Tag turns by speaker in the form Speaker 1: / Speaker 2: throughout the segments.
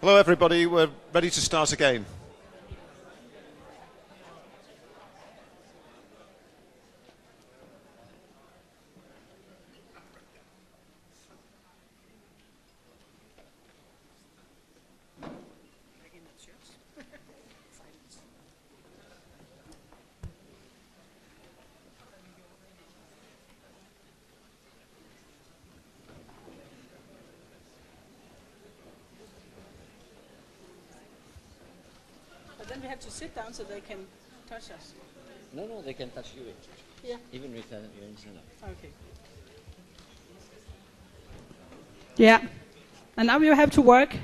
Speaker 1: Hello everybody, we're ready to start again.
Speaker 2: Then we have to sit down so they can touch us.
Speaker 3: No, they can touch you.
Speaker 2: Yeah.
Speaker 3: Even with your internet.
Speaker 2: Okay. Yeah. And now you have to work.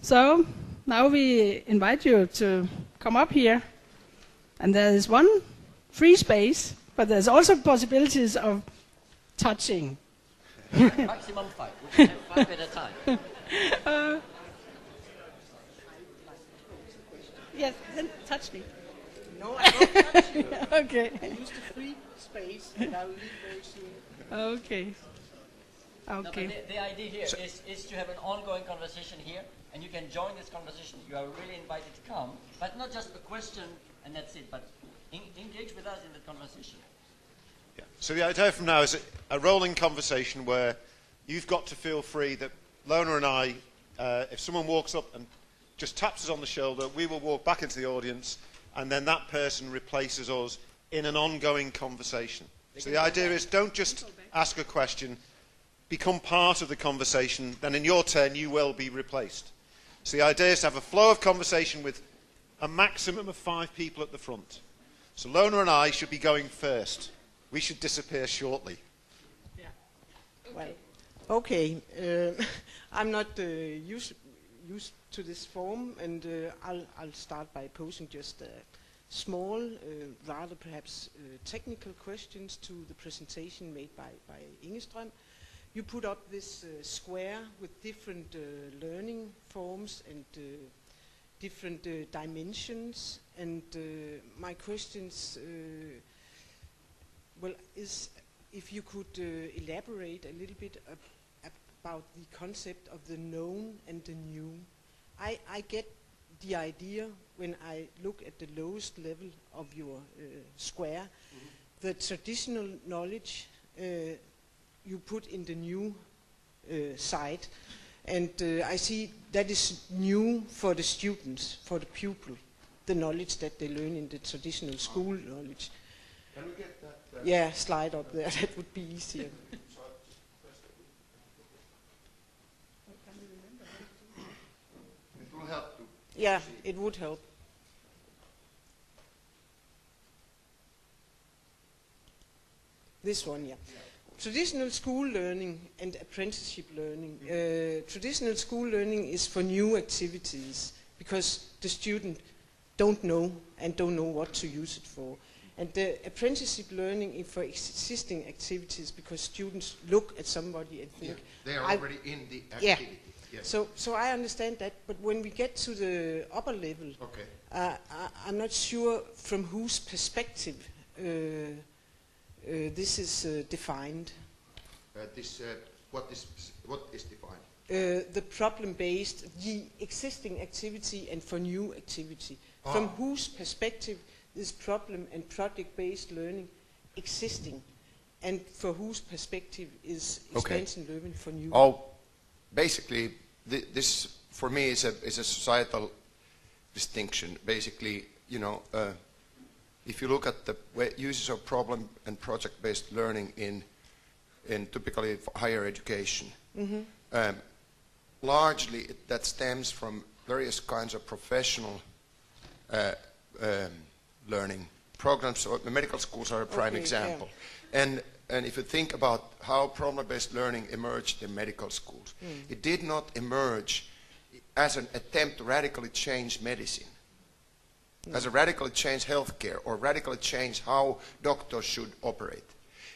Speaker 2: So now we invite you to come up here. And there is one free space, but there's also possibilities of touching.
Speaker 3: Maximum 5. We can have 5 at a time.
Speaker 2: Yes, then touch me.
Speaker 4: No, I don't touch you.
Speaker 2: Okay.
Speaker 4: I use the free space and I will leave very soon.
Speaker 2: Okay.
Speaker 3: No,
Speaker 2: Okay.
Speaker 3: but the idea here is to have an ongoing conversation here, and you can join this conversation. You are really invited to come, but not just a question and that's it, but engage with us in the conversation.
Speaker 1: Yeah. So the idea from now is a rolling conversation where you've got to feel free that Lona and I, if someone walks up and just taps us on the shoulder, we will walk back into the audience, and then that person replaces us in an ongoing conversation. So the idea is don't just ask a question, become part of the conversation, then in your turn you will be replaced. So the idea is to have a flow of conversation with a maximum of 5 people at the front. So Lona and I should be going first. We should disappear shortly.
Speaker 2: Yeah.
Speaker 4: Well, okay. I'm not used to this form, and I'll start by posing just small, rather perhaps technical questions to the presentation made by Engestrom. You put up this square with different learning forms and different dimensions, and my questions, is if you could elaborate a little bit about the concept of the known and the new. I get the idea when I look at the lowest level of your square, the traditional knowledge you put in the new side, and I see that is new for the students, for the pupil, the knowledge that they learn in the traditional school knowledge.
Speaker 1: Can we get that?
Speaker 4: Yeah, slide up there, that would be easier.
Speaker 1: It will help to
Speaker 4: Yeah, it would help. This one, yeah. Traditional school learning and apprenticeship learning. Traditional school learning is for new activities because the student don't know what to use it for. And the apprenticeship learning is for existing activities because students look at somebody and think,
Speaker 5: they are already in the activity.
Speaker 4: Yeah.
Speaker 5: Yes.
Speaker 4: So I understand that, but when we get to the upper level,
Speaker 5: Okay.
Speaker 4: I'm not sure from whose perspective this is defined.
Speaker 5: What is defined?
Speaker 4: The problem-based, the existing activity and for new activity. From whose perspective is problem and project-based learning existing, and for whose perspective is expansion learning for new?
Speaker 5: Basically, this for me is a societal distinction. Basically, if you look at the uses of problem and project-based learning in typically higher education, largely that stems from various kinds of professional learning programs. So the medical schools are a prime example. Yeah. And if you think about how problem-based learning emerged in medical schools, it did not emerge as an attempt to radically change medicine, as a radically change healthcare, or radically change how doctors should operate.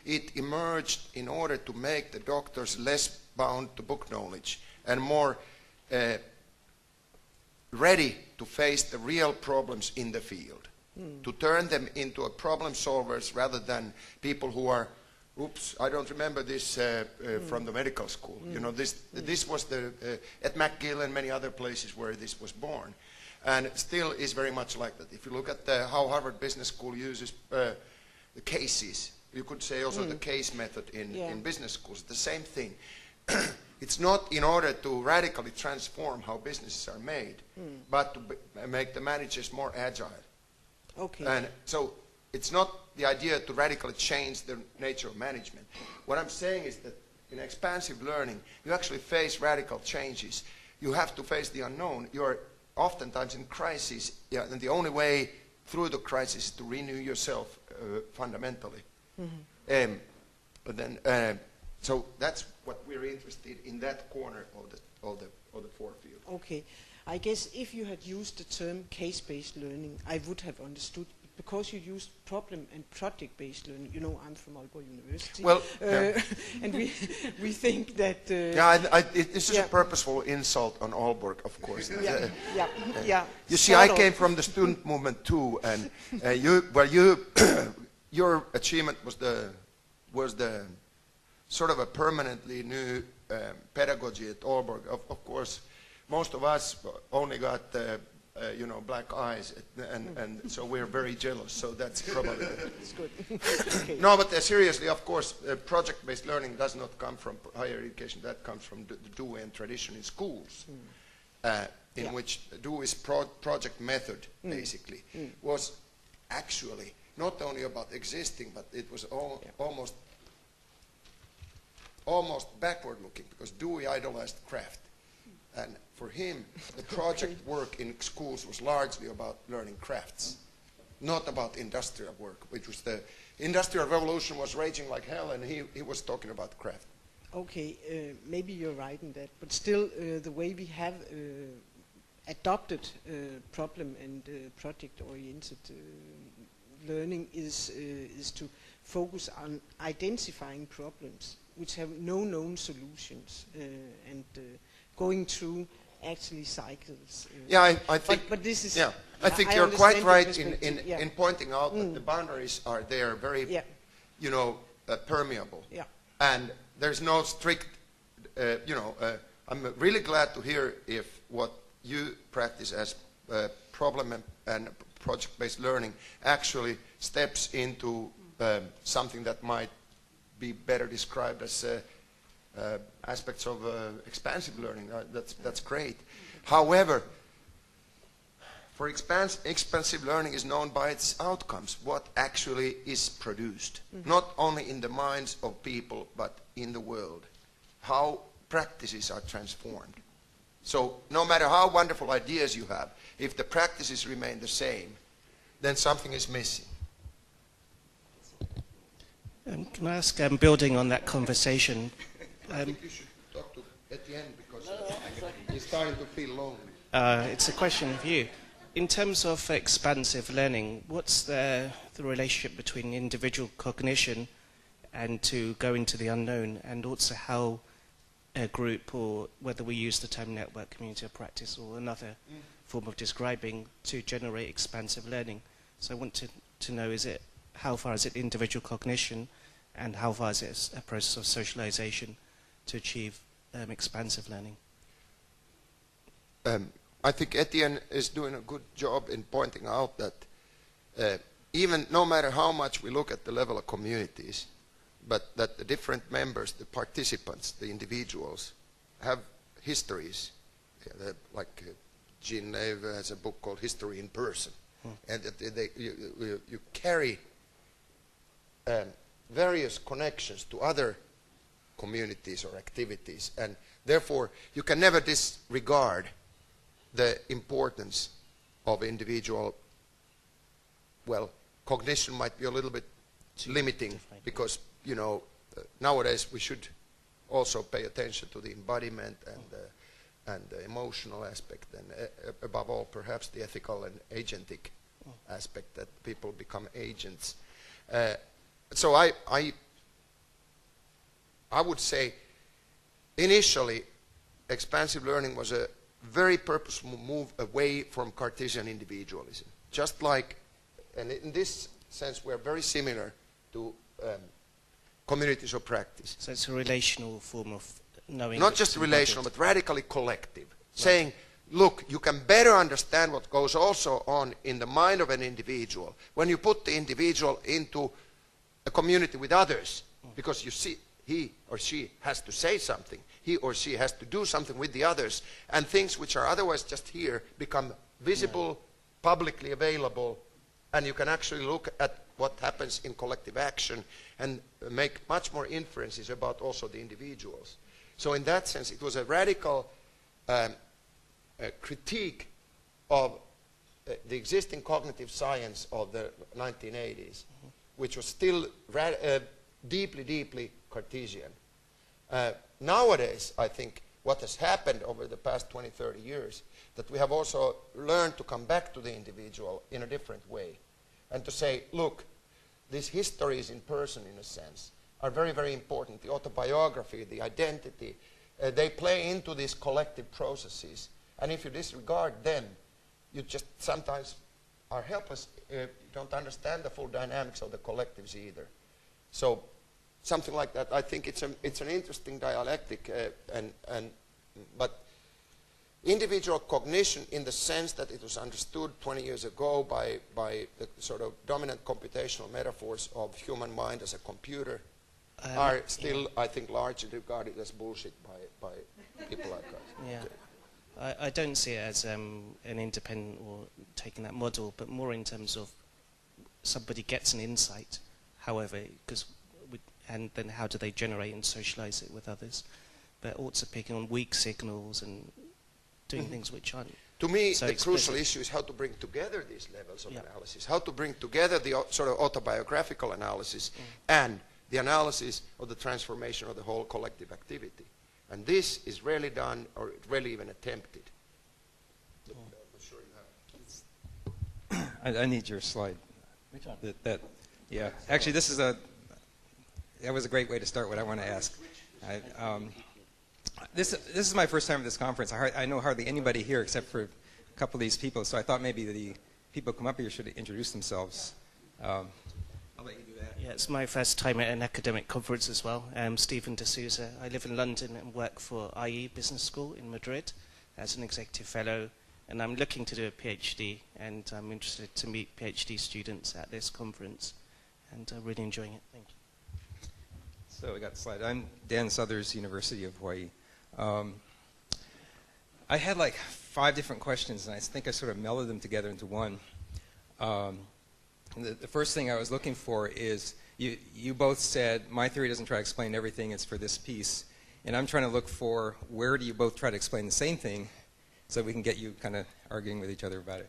Speaker 5: It emerged in order to make the doctors less bound to book knowledge and more ready to face the real problems in the field, to turn them into a problem solvers rather than people who are oops, I don't remember this from the medical school. You know, this was at McGill and many other places where this was born. And it still is very much like that. If you look at how Harvard Business School uses the cases, you could say also the case method in business schools, the same thing. It's not in order to radically transform how businesses are made, but to make the managers more agile.
Speaker 4: Okay.
Speaker 5: And so it's not the idea to radically change the nature of management. What I'm saying is that in expansive learning, you actually face radical changes. You have to face the unknown. You're oftentimes in crisis, and the only way through the crisis is to renew yourself fundamentally. But then, so that's what we're interested in, that corner of the four field.
Speaker 4: Okay. I guess if you had used the term case-based learning, I would have understood. Because you used problem and project-based learning, you know, I'm from Aalborg University.
Speaker 5: Well,
Speaker 4: and we think that...
Speaker 5: this is a purposeful insult on Aalborg, of course. You see,
Speaker 4: sort
Speaker 5: I came from the student movement too, and your achievement was the sort of a permanently new pedagogy at Aalborg. Of course, most of us only got black eyes, and so we're very jealous. So that's probably
Speaker 4: it's good. Okay.
Speaker 5: No, but seriously, of course, project-based learning does not come from higher education. That comes from the DOE tradition in schools, in which DOE's project method, basically, was actually not only about existing, but it was almost backward-looking, because Dewey idolized craft. And for him, the project work in schools was largely about learning crafts, not about industrial work, which was the industrial revolution was raging like hell, and he was talking about craft.
Speaker 4: Okay, maybe you're right in that, but still the way we have adopted problem and project-oriented learning is to focus on identifying problems which have no known solutions and going through actually cycles.
Speaker 5: I think.
Speaker 4: But this is.
Speaker 5: Yeah, I think you're quite right in pointing out that the boundaries are there, very, permeable.
Speaker 4: Yeah.
Speaker 5: And there's no strict, I'm really glad to hear if what you practice as problem and project-based learning actually steps into something that might be better described as aspects of expansive learning. That's great. However, for expansive learning is known by its outcomes, what actually is produced, not only in the minds of people, but in the world, how practices are transformed. So no matter how wonderful ideas you have, if the practices remain the same, then something is missing.
Speaker 6: Can I ask, building on that conversation,
Speaker 5: I think you should talk to Etienne because he's starting to feel lonely.
Speaker 6: it's a question of you. In terms of expansive learning, what's the relationship between individual cognition and to go into the unknown, and also how a group, or whether we use the term network, community of practice, or another form of describing, to generate expansive learning? So I want to know, how far is it individual cognition, and how far is it a process of socialization to achieve expansive learning?
Speaker 5: I think Etienne is doing a good job in pointing out that even no matter how much we look at the level of communities, but that the different members, the participants, the individuals, have histories. Like Jean Neve has a book called History in Person. And you carry various connections to other communities or activities, and therefore you can never disregard the importance of individual. Well, cognition might be a little bit limiting, because nowadays we should also pay attention to the embodiment and the emotional aspect, and above all perhaps the ethical and agentic aspect, that people become agents. So I would say initially expansive learning was a very purposeful move away from Cartesian individualism. Just like, and in this sense we're very similar to communities of practice.
Speaker 6: So it's a relational form of knowing.
Speaker 5: Not just relational, but radically collective. Saying, look, you can better understand what goes also on in the mind of an individual when you put the individual into a community with others, because you see, he or she has to say something. He or she has to do something with the others, and things which are otherwise just here become visible, publicly available, and you can actually look at what happens in collective action and make much more inferences about also the individuals. So in that sense, it was a radical critique of the existing cognitive science of the 1980s, which was still deeply, deeply Cartesian. Nowadays, I think what has happened over the past 20, 30 years, that we have also learned to come back to the individual in a different way and to say, look, these histories in person, in a sense, are very, very important. The autobiography, the identity, they play into these collective processes. And if you disregard them, you just sometimes are helpless. You don't understand the full dynamics of the collectives either. So something like that. I think it's an interesting dialectic, but individual cognition, in the sense that it was understood 20 years ago by the sort of dominant computational metaphors of human mind as a computer, are still, I think, largely regarded as bullshit by people like us.
Speaker 6: Yeah. I don't see it as an independent or taking that model, but more in terms of somebody gets an insight, however, and then how do they generate and socialize it with others. But also picking on weak signals and doing things which aren't.
Speaker 5: To me,
Speaker 6: so
Speaker 5: the
Speaker 6: explicit.
Speaker 5: crucial issue is how to bring together these levels of analysis, how to bring together the sort of autobiographical analysis and the analysis of the transformation of the whole collective activity. And this is rarely done or rarely even attempted. I'm sure you have.
Speaker 7: I need your slide.
Speaker 3: Which one?
Speaker 7: Yeah. Actually, that was a great way to start what I want to ask. This is my first time at this conference. I know hardly anybody here except for a couple of these people, so I thought maybe the people who come up here should introduce themselves. I'll let you do that.
Speaker 6: Yeah, it's my first time at an academic conference as well. I'm Stephen D'Souza. I live in London and work for IE Business School in Madrid as an executive fellow, and I'm looking to do a PhD, and I'm interested to meet PhD students at this conference, and I'm really enjoying it. Thank you.
Speaker 7: So we got the slide. I'm Dan Suthers, University of Hawaii. I had like 5 different questions, and I think I sort of melded them together into one. The first thing I was looking for is, you both said, my theory doesn't try to explain everything, it's for this piece. And I'm trying to look for, where do you both try to explain the same thing, so we can get you kind of arguing with each other about it.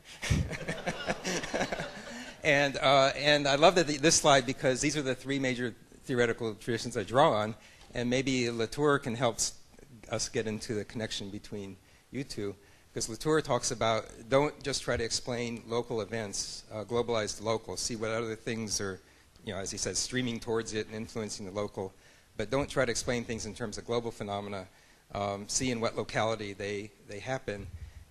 Speaker 7: And I love this slide, because these are the 3 major theoretical traditions I draw on, and maybe Latour can help us get into the connection between you two, because Latour talks about, don't just try to explain local events, globalize the local, see what other things are, as he says, streaming towards it and influencing the local, but don't try to explain things in terms of global phenomena, see in what locality they happen.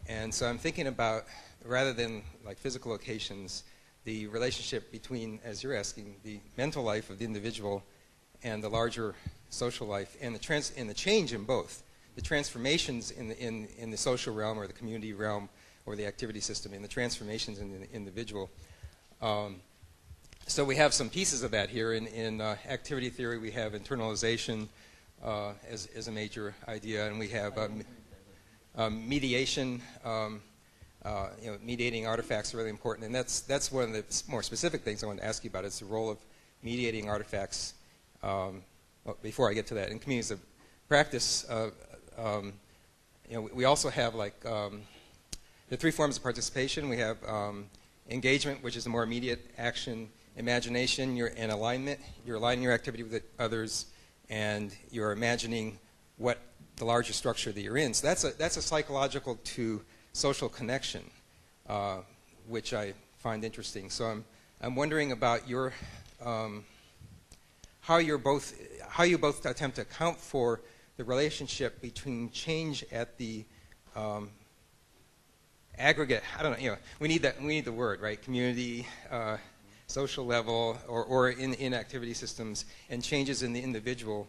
Speaker 7: And so I'm thinking about, rather than like physical locations, the relationship between, as you're asking, the mental life of the individual and the larger social life, and the change in both. The transformations in the social realm or the community realm or the activity system, and the transformations in the individual. So we have some pieces of that here. In activity theory, we have internalization as a major idea, and we have mediation. Mediating artifacts are really important, and that's one of the more specific things I want to ask you about. It's the role of mediating artifacts. Before I get to that, in communities of practice, we also have the 3 forms of participation. We have engagement, which is a more immediate action; imagination, and alignment. You're aligning your activity with others, and you're imagining what the larger structure that you're in. So that's a psychological to social connection, which I find interesting. So I'm wondering about your how you both attempt to account for the relationship between change at the aggregate. I don't know. We need the word, right? Community, social level or in activity systems, and changes in the individual.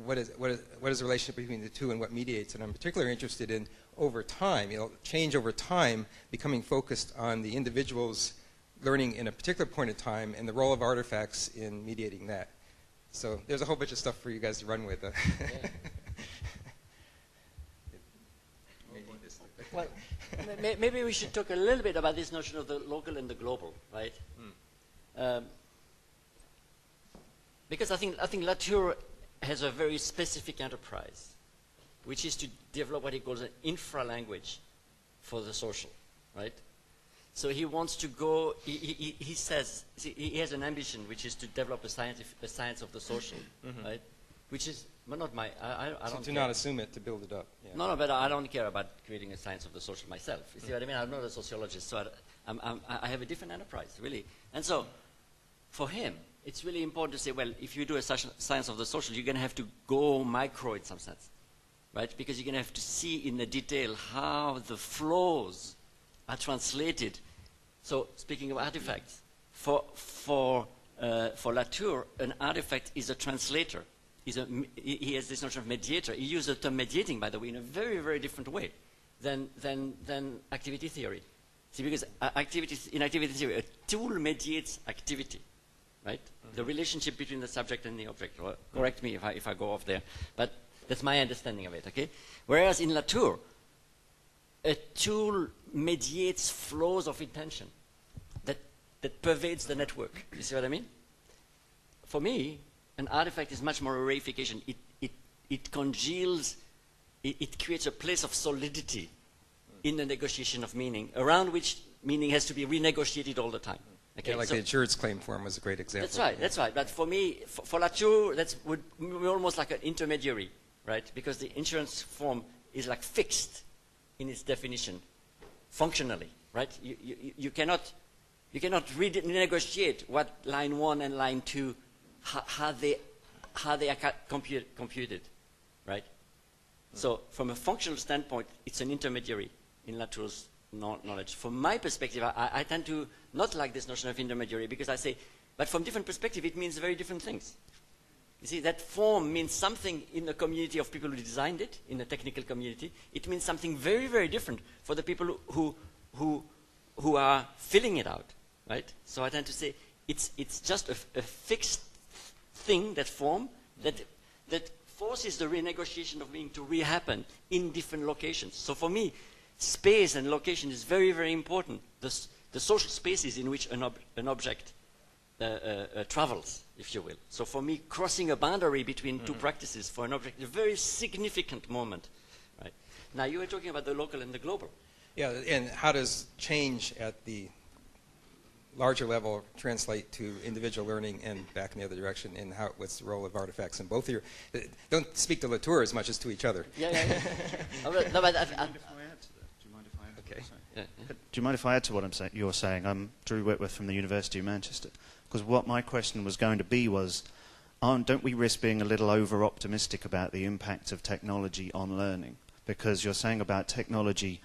Speaker 7: What is the relationship between the two and what mediates it? I'm particularly interested in over time, change over time, becoming focused on the individual's learning in a particular point in time and the role of artifacts in mediating that. So there's a whole bunch of stuff for you guys to run with.
Speaker 3: Well, maybe we should talk a little bit about this notion of the local and the global, right? Because I think Latour has a very specific enterprise, which is to develop what he calls an infra-language for the social, right? So he wants to go, he says, he has an ambition, which is to develop a science of the social, right? Which is, well, not my, I don't
Speaker 7: do
Speaker 3: care.
Speaker 7: not assume it, to build it up. Yeah.
Speaker 3: No, but I don't care about creating a science of the social myself. You see what I mean? I'm not a sociologist, so I have a different enterprise, really. And so, for him, it's really important to say, well, if you do a science of the social, you're going to have to go micro in some sense, right? Because you're going to have to see in the detail how the flows are translated. So, speaking of artifacts, for Latour, an artifact is a translator. He has this notion of mediator. He uses the term mediating, by the way, in a very, very different way than activity theory. See, because in activity theory, a tool mediates activity, right? The relationship between the subject and the object. Well, correct me if I go off there, but that's my understanding of it, okay? Whereas in Latour, a tool mediates flows of intention that pervades the network. You see what I mean? For me, an artifact is much more a reification. It congeals, it creates a place of solidity in the negotiation of meaning, around which meaning has to be renegotiated all the time. Okay,
Speaker 7: yeah, like the insurance claim form was a great example.
Speaker 3: That's right. But for me, for Latour, we're almost like an intermediary, right? Because the insurance form is like fixed in its definition, functionally, right? You cannot renegotiate what line 1 and line 2, how they are computed, right? So from a functional standpoint, it's an intermediary in Latour's knowledge. From my perspective, I tend to not like this notion of intermediary, because I say, but from different perspective, it means very different things. You see, that form means something in the community of people who designed it, in the technical community. It means something very, very different for the people who are filling it out, right? So I tend to say it's just a fixed thing, that form, that forces the renegotiation of meaning to re-happen in different locations. So for me, space and location is very, very important. The social spaces in which an object travels, if you will. So for me, crossing a boundary between two practices for an object is a very significant moment. Right? Now, you were talking about the local and the global.
Speaker 7: Yeah, and how does change at the larger level translate to individual learning and back in the other direction, and what's the role of artifacts in both of your... Don't speak to Latour as much as to each other.
Speaker 3: Yeah. No, but
Speaker 8: Do you mind if I add?
Speaker 7: Okay.
Speaker 3: Yeah.
Speaker 8: Do you mind if I add to what you're saying? I'm Drew Whitworth from the University of Manchester. Because what my question was going to be was, don't we risk being a little over-optimistic about the impact of technology on learning? Because you're saying about technology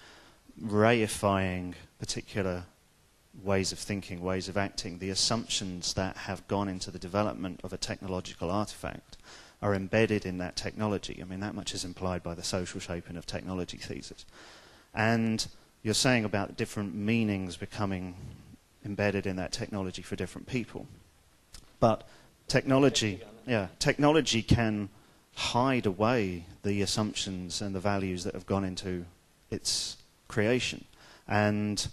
Speaker 8: reifying particular ways of thinking, ways of acting. The assumptions that have gone into the development of a technological artifact are embedded in that technology. I mean, that much is implied by the social shaping of technology thesis. And you're saying about different meanings becoming embedded in that technology for different people. But technology can hide away the assumptions and the values that have gone into its creation. And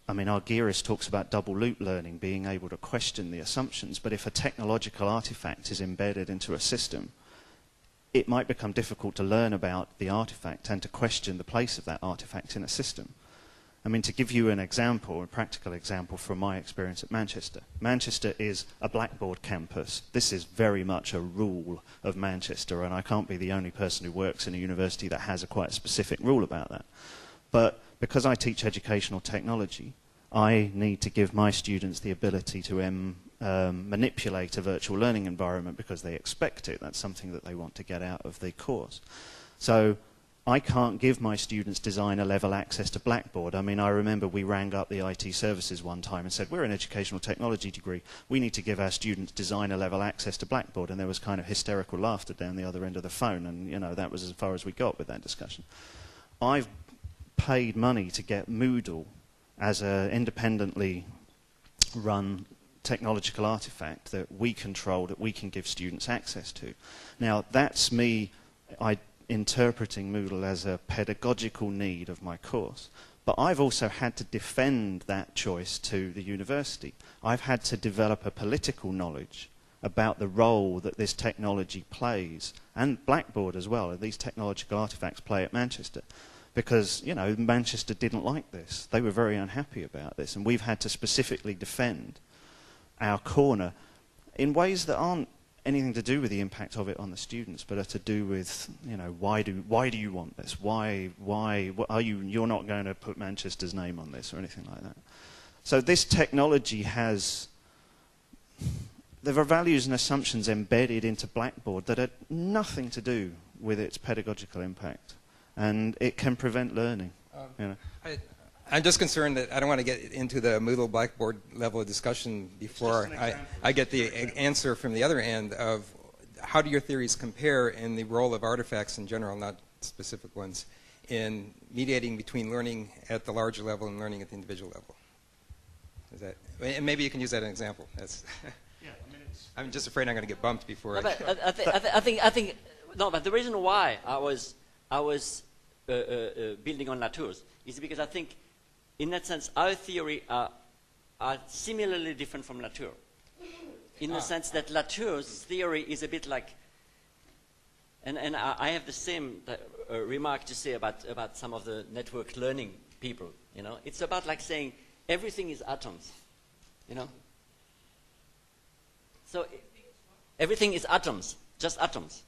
Speaker 8: I mean, Argyris talks about double loop learning, being able to question the assumptions, but if a technological artifact is embedded into a system, it might become difficult to learn about the artifact and to question the place of that artifact in a system. I mean, to give you an example, a practical example from my experience at Manchester. Manchester is a Blackboard campus. This is very much a rule of Manchester, and I can't be the only person who works in a university that has a quite specific rule about that. But because I teach educational technology, I need to give my students the ability to manipulate a virtual learning environment because they expect it. That's something that they want to get out of the course. So I can't give my students designer level access to Blackboard. I mean, I remember we rang up the IT services one time and said, we're an educational technology degree. We need to give our students designer level access to Blackboard. And there was kind of hysterical laughter down the other end of the phone. And, you know, that was as far as we got with that discussion. I've paid money to get Moodle as an independently run technological artifact that we control, that we can give students access to. Now, that's me interpreting Moodle as a pedagogical need of my course. But I've also had to defend that choice to the university. I've had to develop a political knowledge about the role that this technology plays, and Blackboard as well, these technological artifacts play at Manchester. Because, you know, Manchester didn't like this. They were very unhappy about this, and we've had to specifically defend our corner in ways that aren't anything to do with the impact of it on the students, but are to do with, you know, why do you want this? Why are you're not going to put Manchester's name on this or anything like that? So this technology there are values and assumptions embedded into Blackboard that are nothing to do with its pedagogical impact, and it can prevent learning. You know.
Speaker 7: I'm just concerned that I don't want to get into the Moodle Blackboard level of discussion before I get the answer from the other end of how do your theories compare in the role of artifacts in general, not specific ones, in mediating between learning at the larger level and learning at the individual level. Is that, and maybe you can use that as an example. That's yeah, I mean, I'm just afraid I'm going to get bumped before.
Speaker 3: No, but I think no, but the reason why I was building on Latour's is because I think, in that sense, our theory are similarly different from Latour. In the sense that Latour's theory is a bit like, and I have the same remark to say about some of the network learning people. You know, it's about like saying everything is atoms. You know, so everything is atoms, just atoms.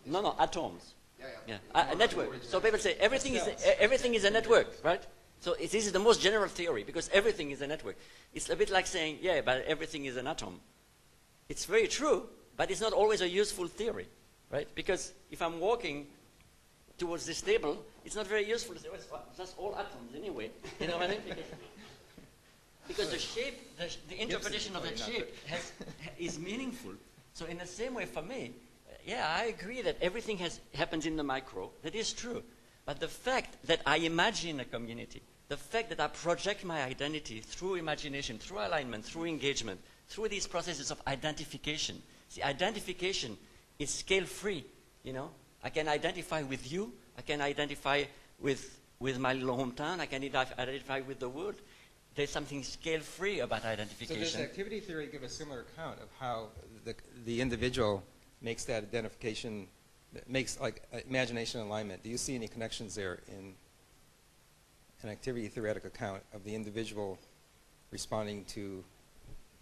Speaker 3: No, atoms. Yeah. A network. So people say everything is a network, right? So this is the most general theory because everything is a network. It's a bit like saying, yeah, but everything is an atom. It's very true, but it's not always a useful theory, right? Because if I'm walking towards this table, it's not very useful to say, well, it's just all atoms anyway. You know what I mean? Because the shape, the interpretation of that shape is meaningful. So in the same way for me, yeah, I agree that everything happens in the micro. That is true. But the fact that I imagine a community, the fact that I project my identity through imagination, through alignment, through engagement, through these processes of identification. See, identification is scale-free, you know. I can identify with you. I can identify with my little hometown. I can identify with the world. There's something scale-free about identification.
Speaker 7: So does activity theory give a similar account of how the individual makes that identification, makes like imagination alignment? Do you see any connections there in an activity theoretic account of the individual responding to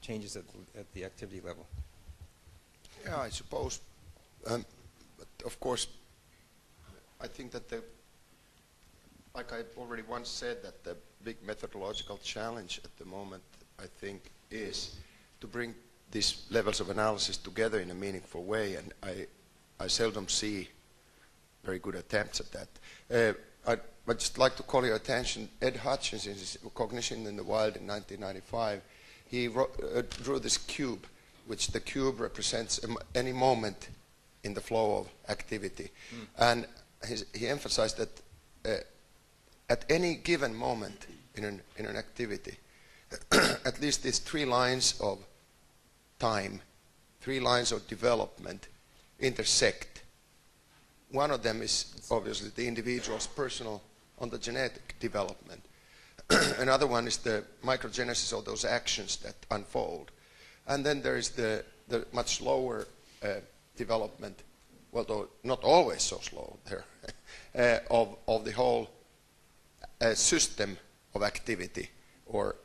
Speaker 7: changes at the activity level?
Speaker 5: Yeah, I suppose. But of course, I think that like I already once said, that the big methodological challenge at the moment, I think, is to bring these levels of analysis together in a meaningful way, and I seldom see very good attempts at that. I'd just like to call your attention, Ed Hutchins, in his Cognition in the Wild in 1995, he drew this cube, which the cube represents any moment in the flow of activity. And he emphasized that at any given moment in an activity, at least these 3 lines of time, 3 lines of development intersect. One of them is obviously the individual's personal ontogenetic development. Another one is the microgenesis of those actions that unfold. And then there is the much slower development, well, though not always so slow there, of the whole system of activity, or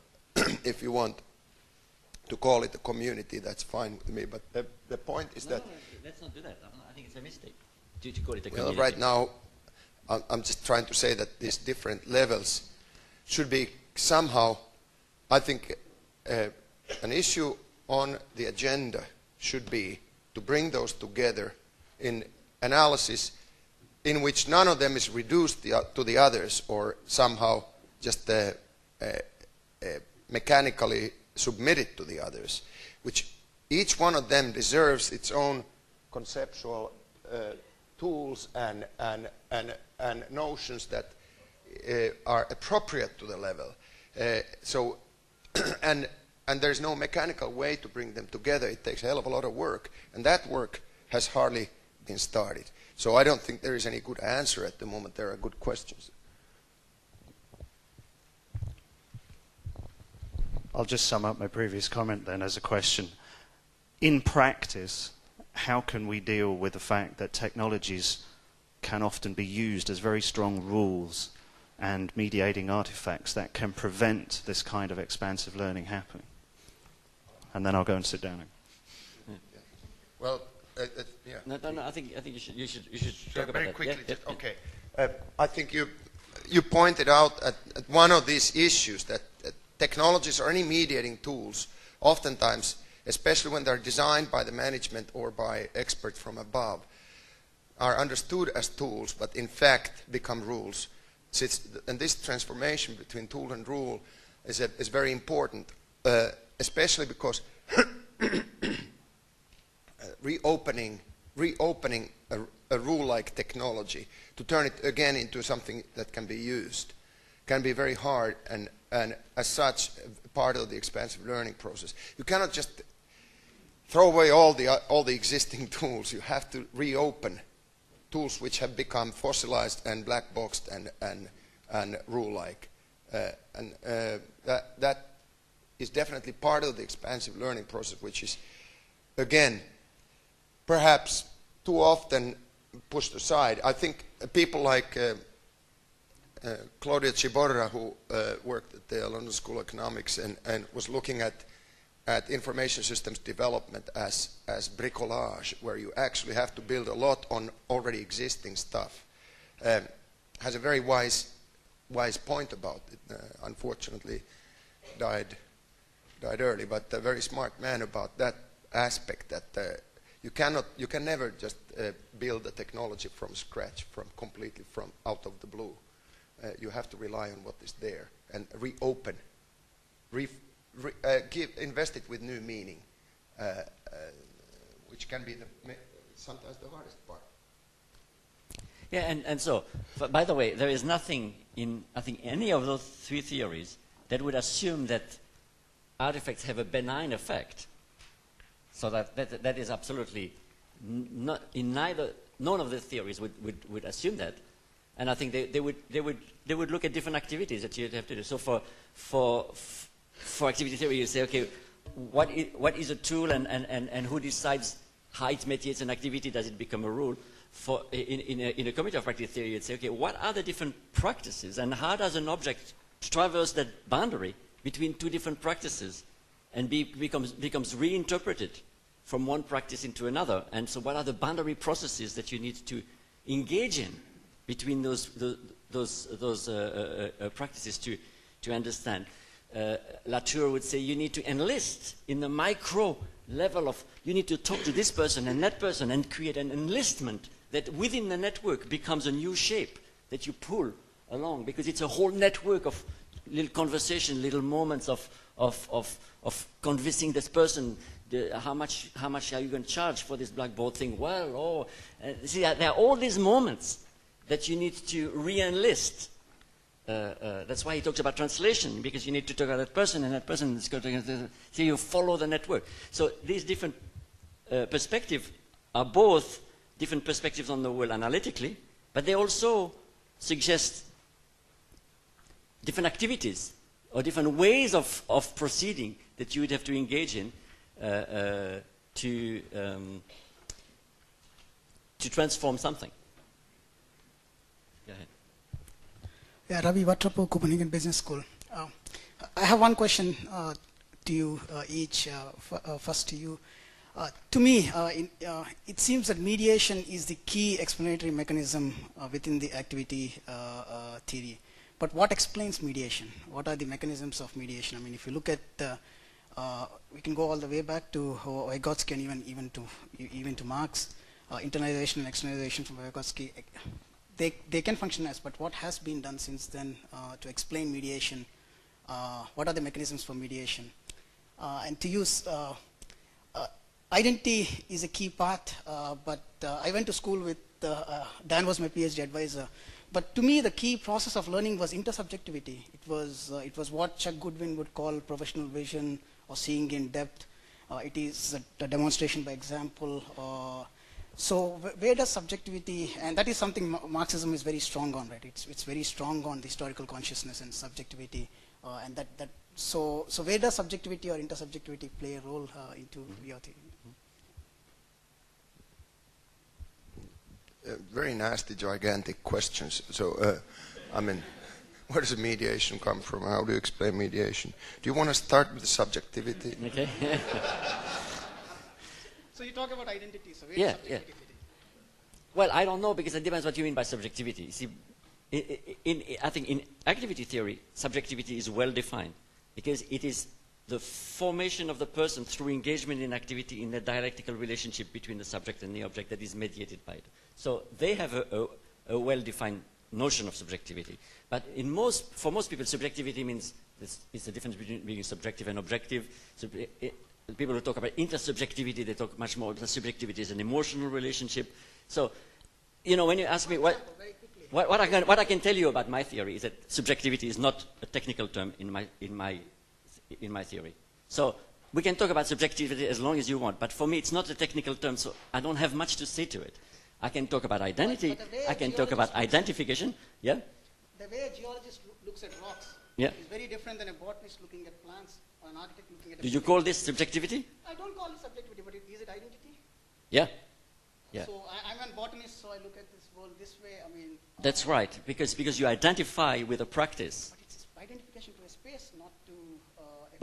Speaker 5: if you want to call it a community, that's fine with me. But the point is that...
Speaker 3: No, let's not do that. I think it's a mistake to call it a community.
Speaker 5: Well, right now, I'm just trying to say that these different levels should be somehow, I think, an issue on the agenda should be to bring those together in analysis in which none of them is reduced to the others or somehow just mechanically submitted to the others, which each one of them deserves its own conceptual tools and notions that are appropriate to the level. So, and there's no mechanical way to bring them together. It takes a hell of a lot of work, and that work has hardly been started. So I don't think there is any good answer at the moment. There are good questions.
Speaker 8: I'll just sum up my previous comment then as a question. In practice, how can we deal with the fact that technologies can often be used as very strong rules and mediating artifacts that can prevent this kind of expansive learning happening? And then I'll go and sit down.
Speaker 5: Yeah. Well, yeah.
Speaker 3: No. I think you should talk about
Speaker 5: very
Speaker 3: that.
Speaker 5: quickly.
Speaker 3: Yeah.
Speaker 5: Okay. I think you pointed out at one of these issues that technologies or any mediating tools, oftentimes, especially when they're designed by the management or by experts from above, are understood as tools, but in fact become rules. So and this transformation between tool and rule is very important, especially because reopening a rule-like technology to turn it again into something that can be used can be very hard, and as such part of the expansive learning process. You cannot just throw away all the existing tools. You have to reopen tools which have become fossilized and black boxed and rule-like, and that is definitely part of the expansive learning process, which is again perhaps too often pushed aside. I think people like Claudia Ciborra, who worked at the London School of Economics and was looking at information systems development as bricolage, where you actually have to build a lot on already existing stuff, has a very wise point about it. Unfortunately, died early, but a very smart man about that aspect, that you can never just build a technology from scratch, completely from out of the blue. You have to rely on what is there and reopen, invest it with new meaning, which can be sometimes the hardest part.
Speaker 3: Yeah, and so, by the way, there is nothing in, I think, any of those three theories that would assume that artifacts have a benign effect. So that is absolutely not in none of the theories would assume that. And I think they would look at different activities that you'd have to do. So for activity theory, you say, okay, what is a tool and who decides how it mediates an activity? Does it become a rule? In a community of practice theory, you'd say, okay, what are the different practices and how does an object traverse that boundary between two different practices and becomes reinterpreted from one practice into another? And so what are the boundary processes that you need to engage in between those practices to understand? Latour would say you need to enlist in the micro level of, you need to talk to this person and create an enlistment that within the network becomes a new shape that you pull along, because it's a whole network of little conversation, little moments of convincing this person. How much are you going to charge for this blackboard thing? Well, see, there are all these moments that you need to re-enlist. That's why he talks about translation, because you need to talk to that person, and that person is going to, so you follow the network. So these different perspectives are both different perspectives on the world analytically, but they also suggest different activities or different ways of proceeding that you would have to engage in to transform something. Go ahead.
Speaker 9: Yeah, Ravi Vatrapu, Copenhagen Business School. I have one question to you each. First to you. To me, it seems that mediation is the key explanatory mechanism within the activity theory. But what explains mediation? What are the mechanisms of mediation? I mean, if you look at, we can go all the way back to Vygotsky and even to Marx, internalization and externalization from Vygotsky. they can function as, but what has been done since then to explain mediation? What are the mechanisms for mediation? And to use identity is a key part, but I went to school with, Dan was my PhD advisor. But to me, the key process of learning was intersubjectivity. It was what Chuck Goodwin would call professional vision or seeing in depth. It is a demonstration by example. So where does subjectivity, and that is something Marxism is very strong on, right? It's very strong on the historical consciousness and subjectivity, and so where does subjectivity or intersubjectivity play a role into your theory?
Speaker 5: Very nasty, gigantic questions. So, I mean, where does mediation come from? How do you explain mediation? Do you want to start with the subjectivity?
Speaker 3: Okay.
Speaker 9: So you talk about identity. So where does subjectivity fit in?
Speaker 3: Well, I don't know, because it depends what you mean by subjectivity. See, I think in activity theory, subjectivity is well defined, because it is the formation of the person through engagement in activity in a dialectical relationship between the subject and the object that is mediated by it. So they have a well-defined notion of subjectivity. But for most people, subjectivity means it's the difference between being subjective and objective. So people who talk about intersubjectivity, they talk much more about subjectivity as an emotional relationship. So, you know, when you ask me what I can tell you about my theory is that subjectivity is not a technical term in my theory. So we can talk about subjectivity as long as you want, but for me it's not a technical term, so I don't have much to say to it. I can talk about identity, I can talk about identification, yeah?
Speaker 9: The way a geologist looks at rocks is very different than a botanist looking at plants or an architect looking at
Speaker 3: Do you call this subjectivity?
Speaker 9: I don't call it subjectivity, but is it identity?
Speaker 3: Yeah. Yeah.
Speaker 9: So I'm a botanist, so I look at this world this way. I mean,
Speaker 3: that's right, because you identify with a practice.
Speaker 9: But it's identification to a space, not to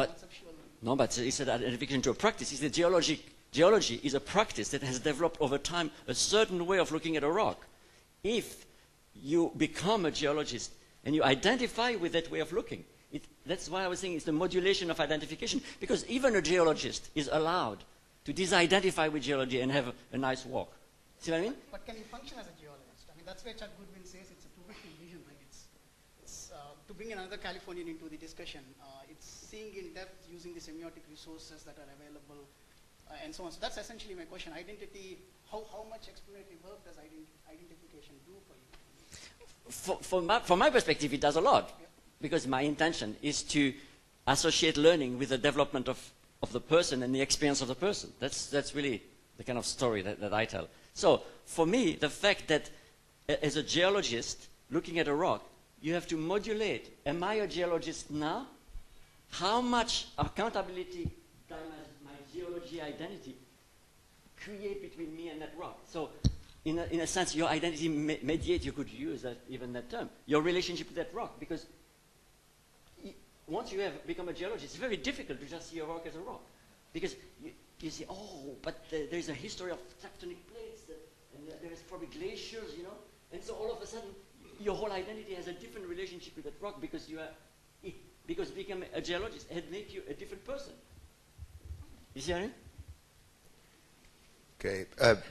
Speaker 9: a conceptual.
Speaker 3: No, but it's an identification to a practice. It's the geology is a practice that has developed over time a certain way of looking at a rock. If you become a geologist and you identify with that way of looking, that's why I was saying it's the modulation of identification, because even a geologist is allowed to disidentify with geology and have a nice walk. See what I mean?
Speaker 9: But can you function as a geologist? I mean, that's where Chuck Goodwin says it's a professional vision, right? It's to bring another Californian into the discussion, it's seeing in depth using the semiotic resources that are available, and so on. So that's essentially my question. Identity, how much explanatory work does identification do for you?
Speaker 3: From my perspective, it does a lot, because my intention is to associate learning with the development of the person and the experience of the person. That's really the kind of story that I tell. So for me, the fact that as a geologist looking at a rock, you have to modulate, am I a geologist now? How much accountability does my geology identity create between me and that rock? So in a sense, your identity mediates, you could use even that term, your relationship with that rock, because once you have become a geologist, it's very difficult to just see a rock as a rock, because you see, but there's a history of tectonic plates, and there's probably glaciers, you know, and so all of a sudden, your whole identity has a different relationship with that rock, because because becoming a geologist had made you a different person. You see what I mean?
Speaker 5: Okay,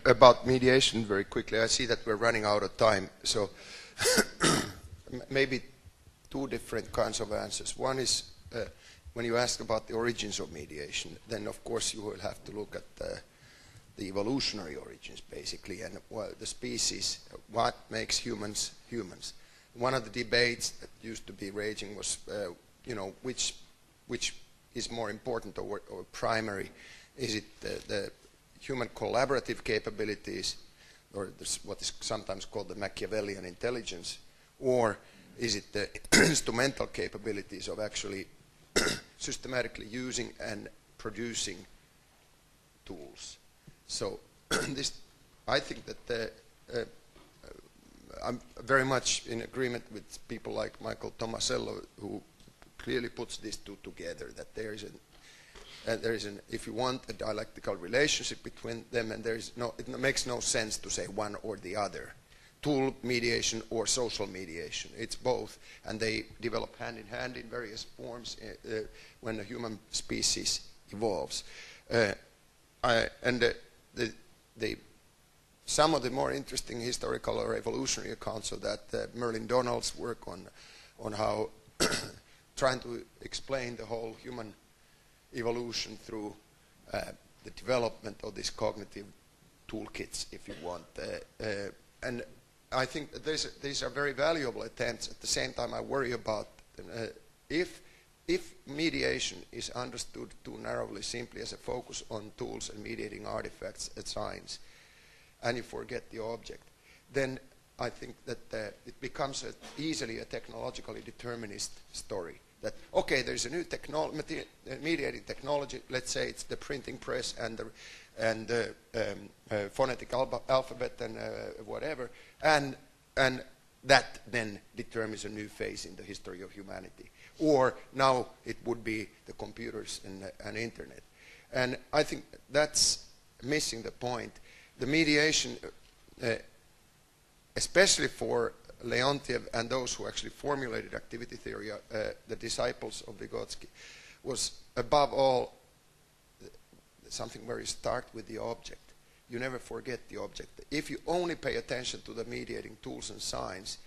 Speaker 5: about mediation very quickly. I see that we're running out of time, so maybe two different kinds of answers. One is when you ask about the origins of mediation, then of course you will have to look at the evolutionary origins, basically, and the species, what makes humans humans. One of the debates that used to be raging was, which is more important or primary? Is it the human collaborative capabilities, or what is sometimes called the Machiavellian intelligence, or is it the instrumental capabilities of actually systematically using and producing tools? So I think that I'm very much in agreement with people like Michael Tomasello, who clearly puts these two together, that there is if you want a dialectical relationship between them, and it makes no sense to say one or the other. Tool mediation or social mediation, it's both, and they develop hand in hand in various forms when the human species evolves. The some of the more interesting historical or evolutionary accounts of that, Merlin Donald's work on how trying to explain the whole human evolution through the development of these cognitive toolkits, if you want. And I think that these are very valuable attempts. At the same time, I worry about if mediation is understood too narrowly, simply as a focus on tools and mediating artifacts at science, and you forget the object, then I think that it becomes easily a technologically determinist story. That, okay, there's a new mediating technology, let's say it's the printing press and the phonetic alphabet and whatever, and that then determines a new phase in the history of humanity. Or now it would be the computers and internet. And I think that's missing the point. The mediation, especially for Leontiev and those who actually formulated activity theory, the disciples of Vygotsky, was above all something where you start with the object. You never forget the object. If you only pay attention to the mediating tools and signs,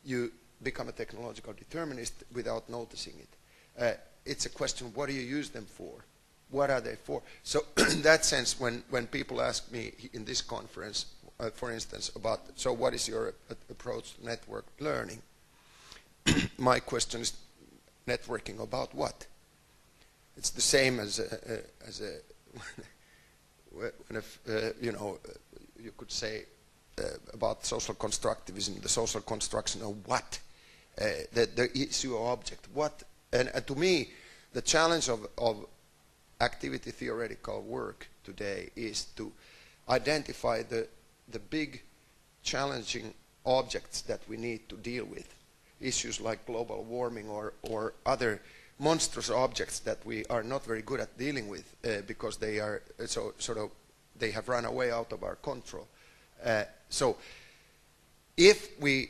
Speaker 5: you become a technological determinist without noticing it. It's a question, what do you use them for? What are they for? So in that sense, when people ask me in this conference, for instance, about, so what is your approach to network learning? My question is, networking about what? It's the same as you know, you could say about social constructivism, the social construction of what? The issue of object. What? And to me, the challenge of activity theoretical work today is to identify the big challenging objects that we need to deal with. Issues like global warming or other monstrous objects that we are not very good at dealing with because they are they have run away out of our control. So if we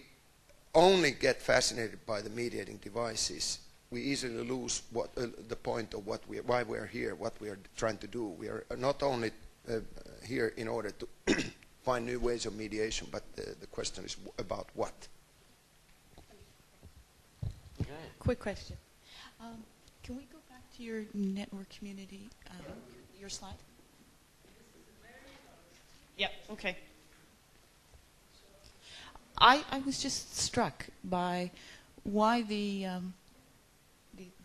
Speaker 5: only get fascinated by the mediating devices, we easily lose what the point of why we are here, what we are trying to do. We are not only here in order to find new ways of mediation, but the question is about what.
Speaker 10: Quick question. Can we go back to your network community, your slide? Yeah, okay. I was just struck by why the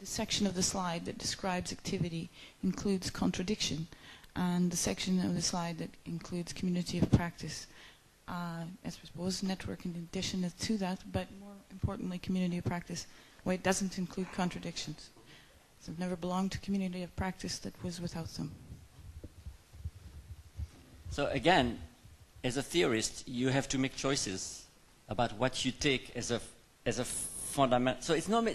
Speaker 10: section of the slide that describes activity includes contradiction, and the section of the slide that includes community of practice. I suppose network in addition to that, but more importantly, community of practice, why it doesn't include contradictions. So I've never belonged to a community of practice that was without them.
Speaker 3: So again, as a theorist, you have to make choices about what you take as a fundamental. So it's not.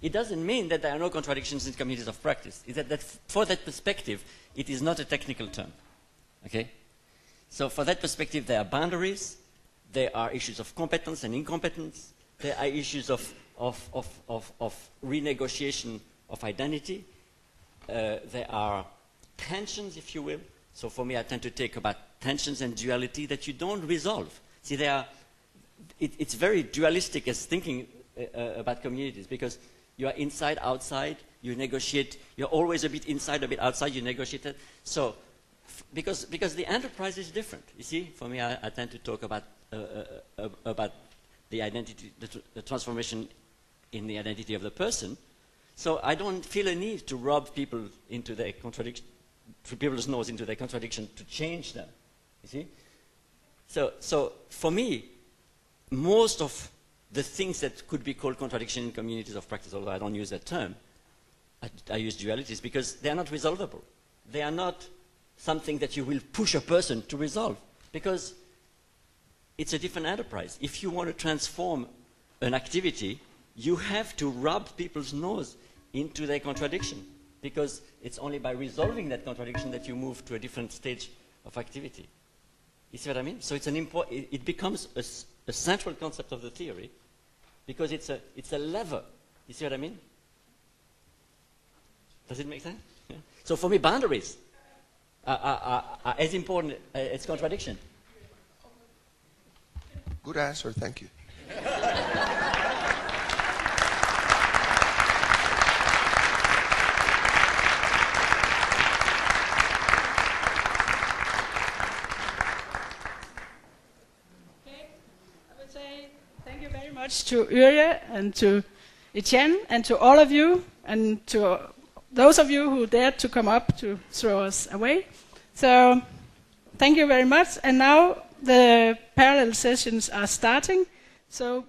Speaker 3: It doesn't mean that there are no contradictions in communities of practice. It's that for that perspective, it is not a technical term. Okay? So for that perspective, there are boundaries, there are issues of competence and incompetence, there are issues of renegotiation of identity, there are tensions, if you will. So for me, I tend to take about tensions and duality that you don't resolve. See, it's very dualistic as thinking about communities, because you are inside, outside, you negotiate, you're always a bit inside, a bit outside, you negotiate it. So, because the enterprise is different. You see, for me, I tend to talk about the identity, the transformation in the identity of the person. So I don't feel a need to rub people into their contradiction, through people's nose into their contradiction to change them. You see? So for me, most of the things that could be called contradiction in communities of practice, although I don't use that term, I use dualities because they are not resolvable. They are not something that you will push a person to resolve, because it's a different enterprise. If you want to transform an activity, you have to rub people's nose into their contradiction, because it's only by resolving that contradiction that you move to a different stage of activity. You see what I mean? So it's it becomes a central concept of the theory, because it's a lever. You see what I mean? Does it make sense? Yeah. So for me, boundaries are as important as contradiction.
Speaker 5: Good answer, thank you.
Speaker 2: Thank you very much to Yrjo and to Etienne and to all of you and to those of you who dared to come up to throw us away. So thank you very much. And now the parallel sessions are starting. So